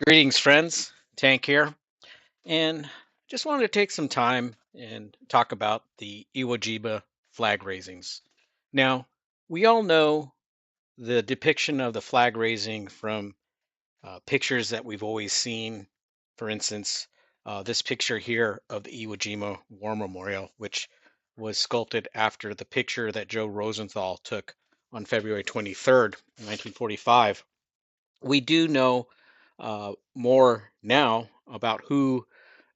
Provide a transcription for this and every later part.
Greetings, friends. Tank here, and just wanted to take some time and talk about the Iwo Jima flag raisings. Now, we all know the depiction of the flag raising from pictures that we've always seen. For instance, this picture here of the Iwo Jima War Memorial, which was sculpted after the picture that Joe Rosenthal took on February 23rd, 1945. We do know more now about who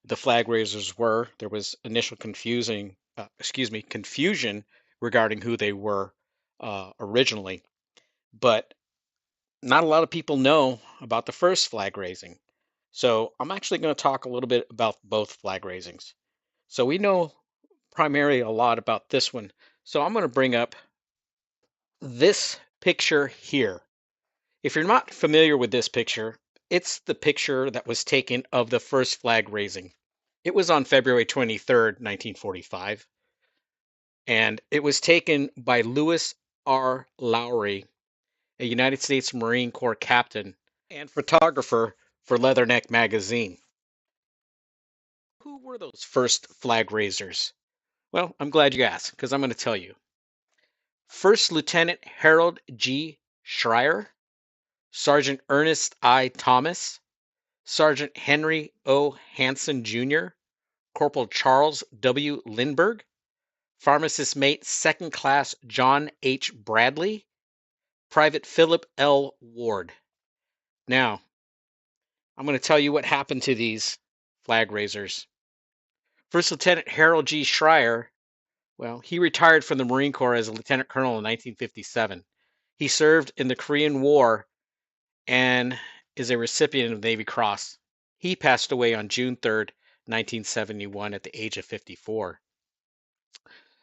the flag raisers were. There was initial confusion regarding who they were originally, but not a lot of people know about the first flag raising. So I'm actually going to talk a little bit about both flag raisings. So we know primarily a lot about this one. So I'm going to bring up this picture here. If you're not familiar with this picture, it's the picture that was taken of the first flag raising. It was on February 23rd, 1945, and it was taken by Lewis R. Lowry, a United States Marine Corps captain and photographer for Leatherneck magazine. Who were those first flag raisers? Well, I'm glad you asked, because I'm going to tell you. First Lieutenant Harold G. Schreier, Sergeant Ernest I. Thomas, Sergeant Henry O. Hanson, Jr., Corporal Charles W. Lindbergh, Pharmacist Mate Second Class John H. Bradley, Private Philip L. Ward. Now, I'm going to tell you what happened to these flag raisers. First Lieutenant Harold G. Schreier, well, he retired from the Marine Corps as a lieutenant colonel in 1957. He served in the Korean War and is a recipient of the Navy Cross. He passed away on June 3rd, 1971 at the age of 54.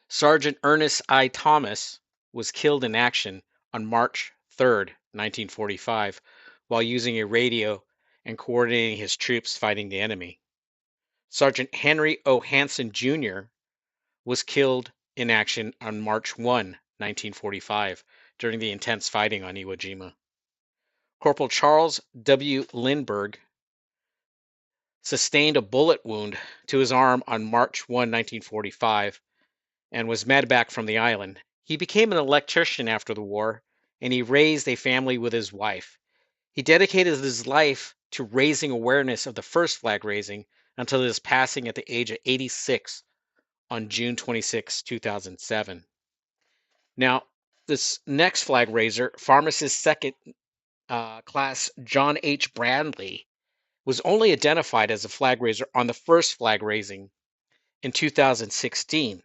Sergeant Ernest I. Thomas was killed in action on March 3rd, 1945, while using a radio and coordinating his troops fighting the enemy. Sergeant Henry O. Hanson, Jr. was killed in action on March 1, 1945, during the intense fighting on Iwo Jima. Corporal Charles W. Lindbergh sustained a bullet wound to his arm on March 1, 1945, and was medevac from the island. He became an electrician after the war, and he raised a family with his wife. He dedicated his life to raising awareness of the first flag raising until his passing at the age of 86 on June 26, 2007. Now, this next flag raiser, Pharmacist Second Class John H. Bradley, was only identified as a flag raiser on the first flag raising in 2016.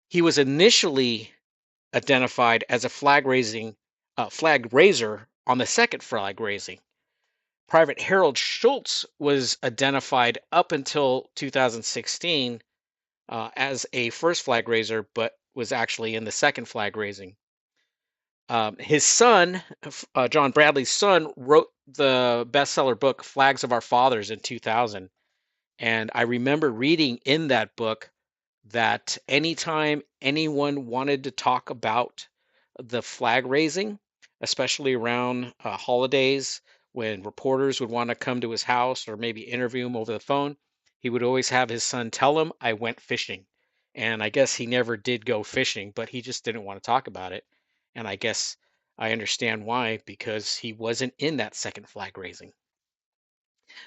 He was initially identified as a flag raiser on the second flag raising. Private Harold Schultz was identified up until 2016 as a first flag raiser, but was actually in the second flag raising. His son, John Bradley's son, wrote the bestseller book Flags of Our Fathers in 2000. And I remember reading in that book that anytime anyone wanted to talk about the flag raising, especially around holidays when reporters would want to come to his house or maybe interview him over the phone, he would always have his son tell him, I went fishing. And I guess he never did go fishing, but he just didn't want to talk about it. And I guess I understand why, because he wasn't in that second flag raising.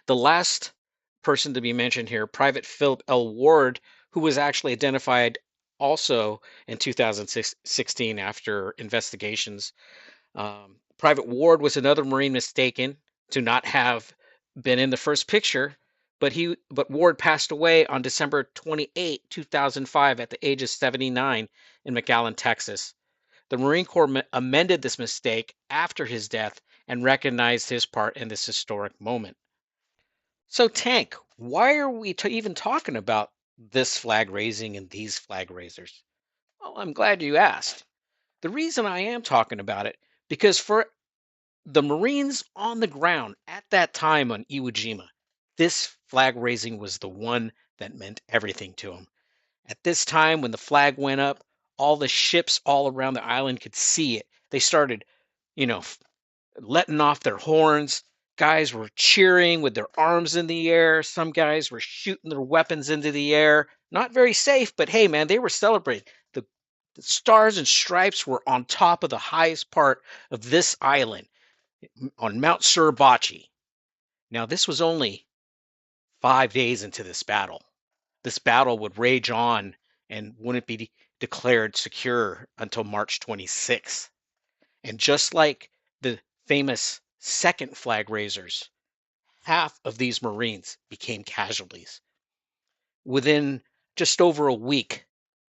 The last person to be mentioned here, Private Philip L. Ward, who was actually identified also in 2016 after investigations. Private Ward was another Marine mistaken to not have been in the first picture, but Ward passed away on December 28, 2005 at the age of 79 in McAllen, Texas. The Marine Corps amended this mistake after his death and recognized his part in this historic moment. So, Tank, why are we even talking about this flag raising and these flag raisers? Well, I'm glad you asked. The reason I am talking about it, because for the Marines on the ground at that time on Iwo Jima, this flag raising was the one that meant everything to them. At this time, when the flag went up, all the ships all around the island could see it. They started, you know, letting off their horns. Guys were cheering with their arms in the air. Some guys were shooting their weapons into the air. Not very safe, but hey, man, they were celebrating. The stars and stripes were on top of the highest part of this island on Mount Suribachi. Now, this was only 5 days into this battle. This battle would rage on and wouldn't be declared secure until March 26th. And just like the famous second flag raisers, half of these Marines became casualties. Within just over a week,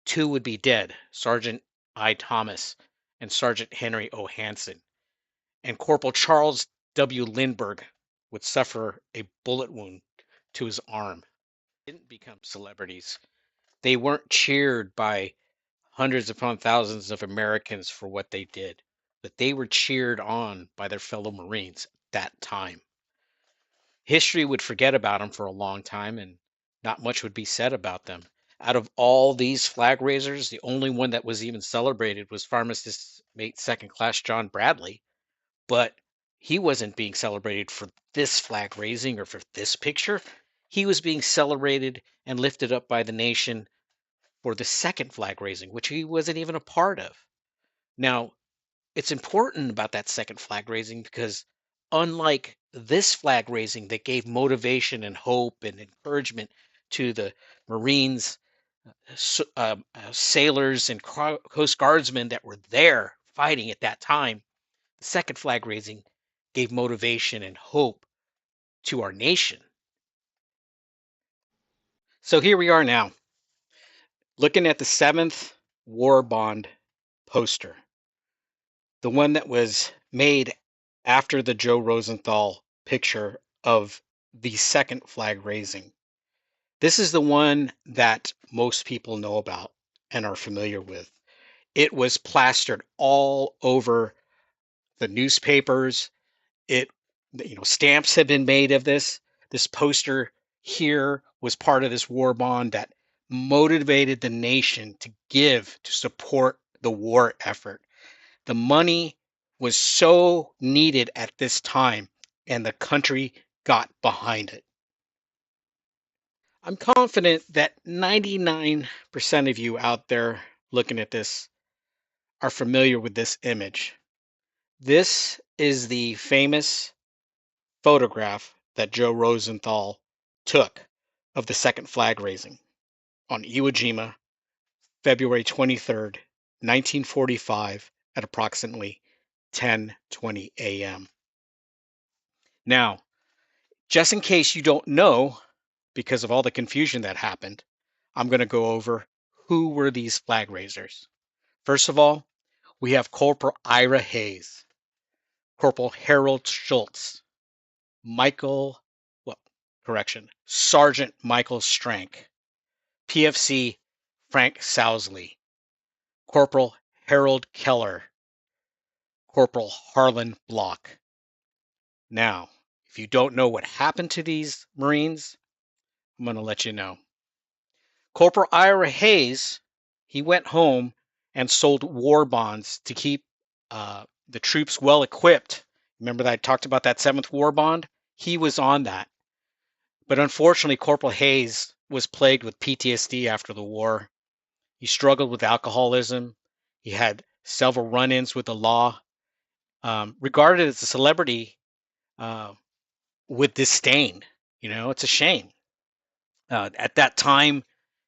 two would be dead, Sergeant I. Thomas and Sergeant Henry O. Hansen. And Corporal Charles W. Lindbergh would suffer a bullet wound to his arm. They didn't become celebrities. They weren't cheered by hundreds upon thousands of Americans for what they did, but they were cheered on by their fellow Marines at that time. History would forget about them for a long time, and not much would be said about them. Out of all these flag raisers, the only one that was even celebrated was Pharmacist Mate Second Class John Bradley, but he wasn't being celebrated for this flag raising or for this picture. He was being celebrated and lifted up by the nation for the second flag raising, which he wasn't even a part of. Now, it's important about that second flag raising because unlike this flag raising that gave motivation and hope and encouragement to the Marines, sailors, and Coast Guardsmen that were there fighting at that time, the second flag raising gave motivation and hope to our nation. So here we are now, looking at the seventh war bond poster, the one that was made after the Joe Rosenthal picture of the second flag raising. This is the one that most people know about and are familiar with. It was plastered all over the newspapers. It, stamps have been made of this. This poster here was part of this war bond that motivated the nation to give to support the war effort. The money was so needed at this time, and the country got behind it. I'm confident that 99% of you out there looking at this are familiar with this image. This is the famous photograph that Joe Rosenthal took of the second flag raising on Iwo Jima, February 23rd, 1945, at approximately 10:20 a.m. Now, just in case you don't know, because of all the confusion that happened, I'm going to go over who were these flag raisers. First of all, we have Corporal Ira Hayes, Corporal Harold Schultz, Sergeant Michael Strank, PFC Frank Sousley, Corporal Harold Keller, Corporal Harlan Block. Now, if you don't know what happened to these Marines, I'm going to let you know. Corporal Ira Hayes, he went home and sold war bonds to keep the troops well equipped, Remember that I talked about that 7th War Bond? He was on that. But unfortunately, Corporal Hayes was plagued with PTSD after the war. He struggled with alcoholism. He had several run-ins with the law. Regarded as a celebrity uh, with disdain. It's a shame. At that time,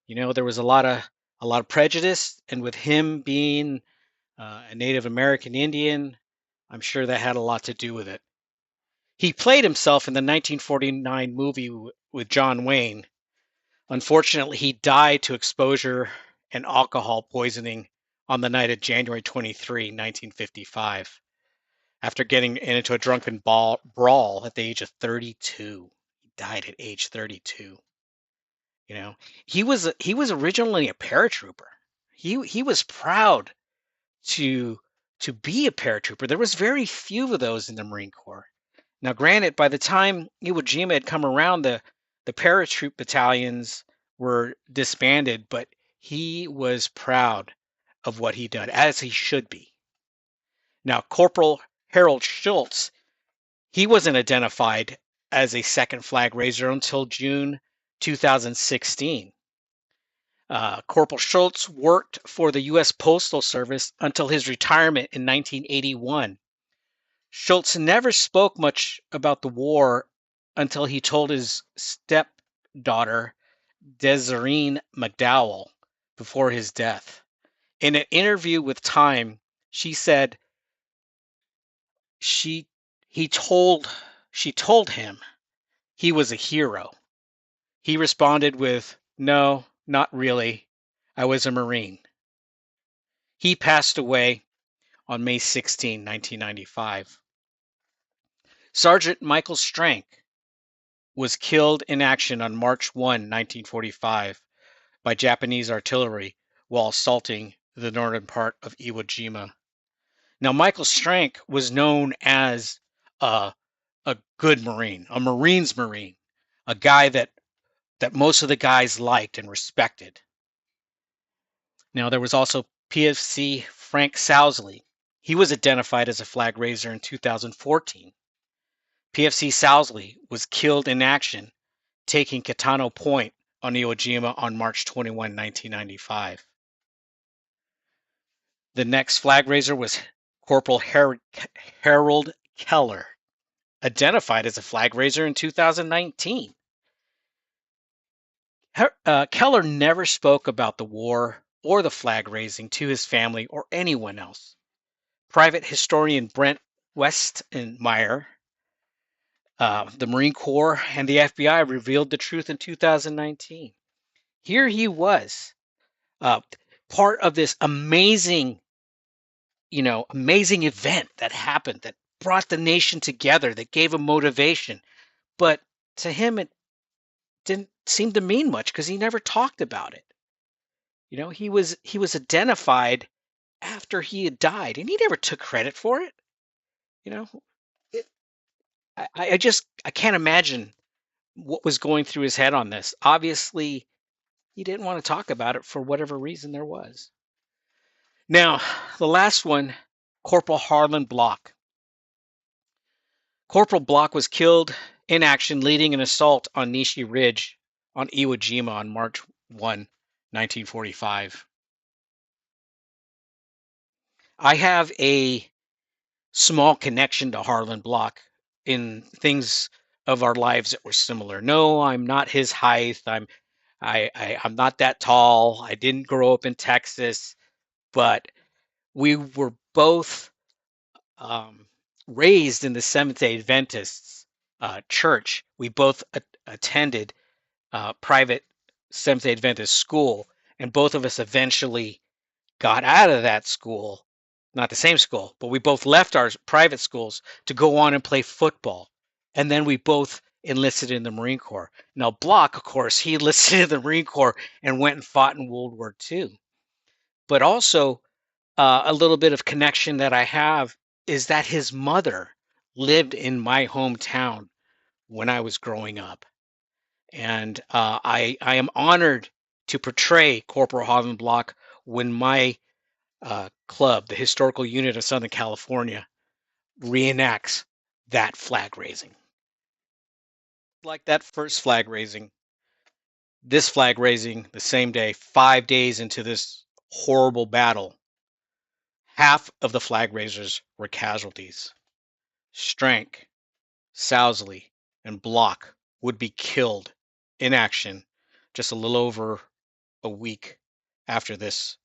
there was a lot of prejudice, and with him being a Native American Indian, I'm sure that had a lot to do with it. He played himself in the 1949 movie with John Wayne. Unfortunately, he died to exposure and alcohol poisoning on the night of January 23, 1955, after getting into a drunken brawl at the age of 32. He died at age 32. You know, he was originally a paratrooper. He was proud to to be a paratrooper. There was very few of those in the Marine Corps. Now, granted, by the time Iwo Jima had come around, the paratroop battalions were disbanded, but he was proud of what he did, as he should be. Now, Corporal Harold Schultz, he wasn't identified as a second flag raiser until June 2016. Corporal Schultz worked for the U.S. Postal Service until his retirement in 1981. Schultz never spoke much about the war until he told his stepdaughter, Desireen McDowell, before his death. In an interview with Time, she said she he told she told him he was a hero. He responded with, "No, not really. I was a Marine." He passed away on May 16, 1995. Sergeant Michael Strank was killed in action on March 1, 1945, by Japanese artillery while assaulting the northern part of Iwo Jima. Now, Michael Strank was known as a, a good Marine, a Marine's Marine, a guy that most of the guys liked and respected. Now, there was also PFC Frank Sousley. He was identified as a flag raiser in 2014. PFC Sousley was killed in action taking Kitano Point on Iwo Jima on March 21, 1995. The next flag raiser was Corporal Harold Keller, identified as a flag raiser in 2019. Keller never spoke about the war or the flag raising to his family or anyone else. Private historian Brent Westenmeyer, the Marine Corps, and the FBI revealed the truth in 2019. Here he was, uh, part of this amazing event that happened that brought the nation together, that gave him motivation. But to him, it didn't seem to mean much because he never talked about it. He was identified after he had died, and he never took credit for it. You know, it, I can't imagine what was going through his head on this. Obviously, he didn't want to talk about it for whatever reason there was. Now, the last one, Corporal Harlan Block. Corporal Block was killed in action leading an assault on Nishi Ridge on Iwo Jima on March 1, 1945. I have a small connection to Harlan Block in things of our lives that were similar. No, I'm not his height. I'm not that tall. I didn't grow up in Texas, but we were both raised in the Seventh-day Adventists church. We both attended private Seventh-day Adventist school, and both of us eventually got out of that school, not the same school, but we both left our private schools to go on and play football. And then we both enlisted in the Marine Corps. Now, Block, of course, he enlisted in the Marine Corps and went and fought in World War II. But also, a little bit of connection that I have is that his mother lived in my hometown when I was growing up. And I am honored to portray Corporal Harlan Block when my club, the Historical Unit of Southern California, reenacts that flag raising. Like that first flag raising, this flag raising the same day, 5 days into this horrible battle, half of the flag raisers were casualties. Strank, Sousley, and Block would be killed in action just a little over a week after this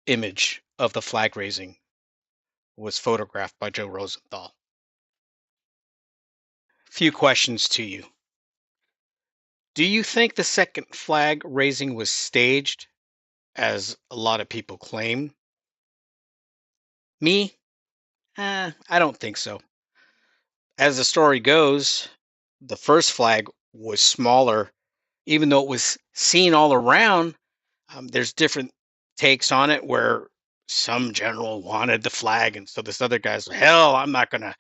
image of the flag raising was photographed by Joe Rosenthal. Few questions to you. Do you think the second flag raising was staged, as a lot of people claim? Me? I don't think so. As the story goes, the first flag was smaller, even though it was seen all around. There's different takes on it where some general wanted the flag, and so this other guy's like, hell, I'm not gonna,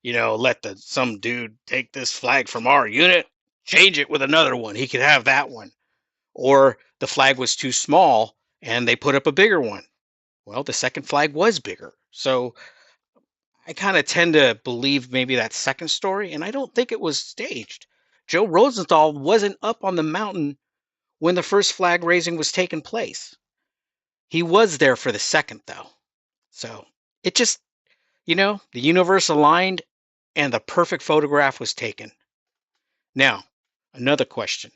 let some dude take this flag from our unit, change it with another one. He could have that one. Or the flag was too small and they put up a bigger one. Well, the second flag was bigger. So I kind of tend to believe maybe that second story, and I don't think it was staged. Joe Rosenthal wasn't up on the mountain when the first flag raising was taking place. He was there for the second, though. So it just, the universe aligned and the perfect photograph was taken. Now, another question.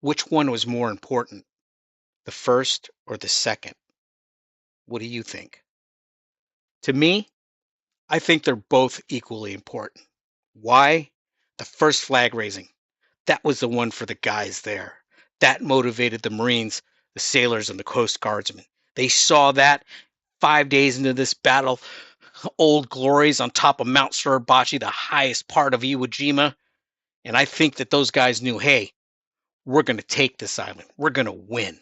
Which one was more important, the first or the second? What do you think? To me, I think they're both equally important. Why? The first flag raising. That was the one for the guys there. That motivated the Marines, the sailors, and the Coast Guardsmen. They saw that 5 days into this battle, Old Glories on top of Mount Suribachi, the highest part of Iwo Jima. And I think that those guys knew, hey, we're going to take this island. We're going to win.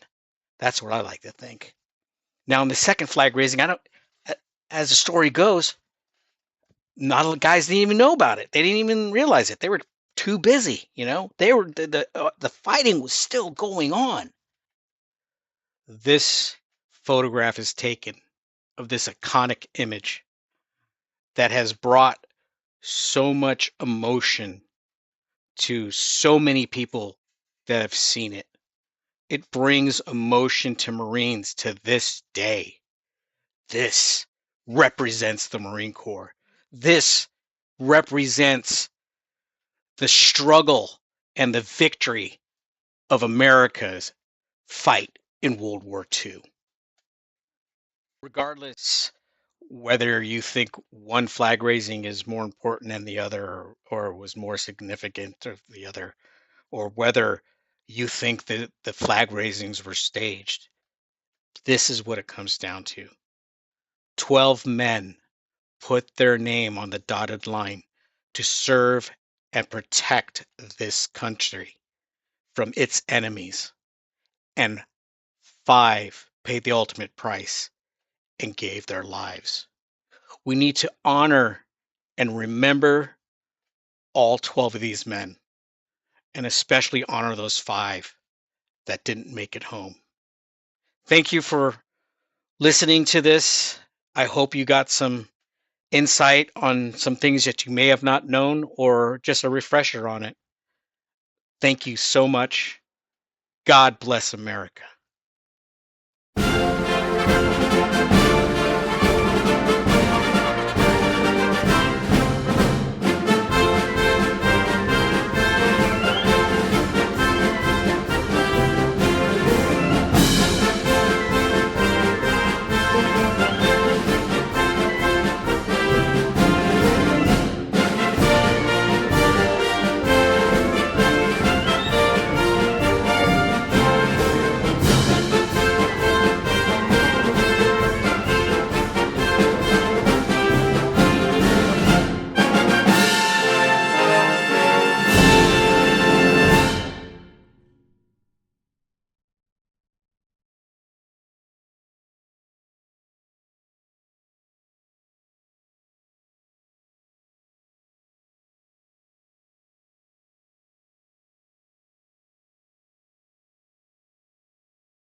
That's what I like to think. Now, in the second flag raising, as the story goes, not all the guys didn't even know about it. They didn't even realize it. They were too busy. They were the fighting was still going on. This photograph is taken of this iconic image that has brought so much emotion to so many people that have seen it. It brings emotion to Marines to this day. This represents the Marine Corps. This represents the struggle and the victory of America's fight in World War II. Regardless whether you think one flag raising is more important than the other or was more significant of the other, or whether you think that the flag raisings were staged, this is what it comes down to. 12 men put their name on the dotted line to serve and protect this country from its enemies, and 5 paid the ultimate price and gave their lives. We need to honor and remember all 12 of these men, and especially honor those 5 that didn't make it home. Thank you for listening to this. I hope you got some insight on some things that you may have not known, or just a refresher on it. Thank you so much. God bless America.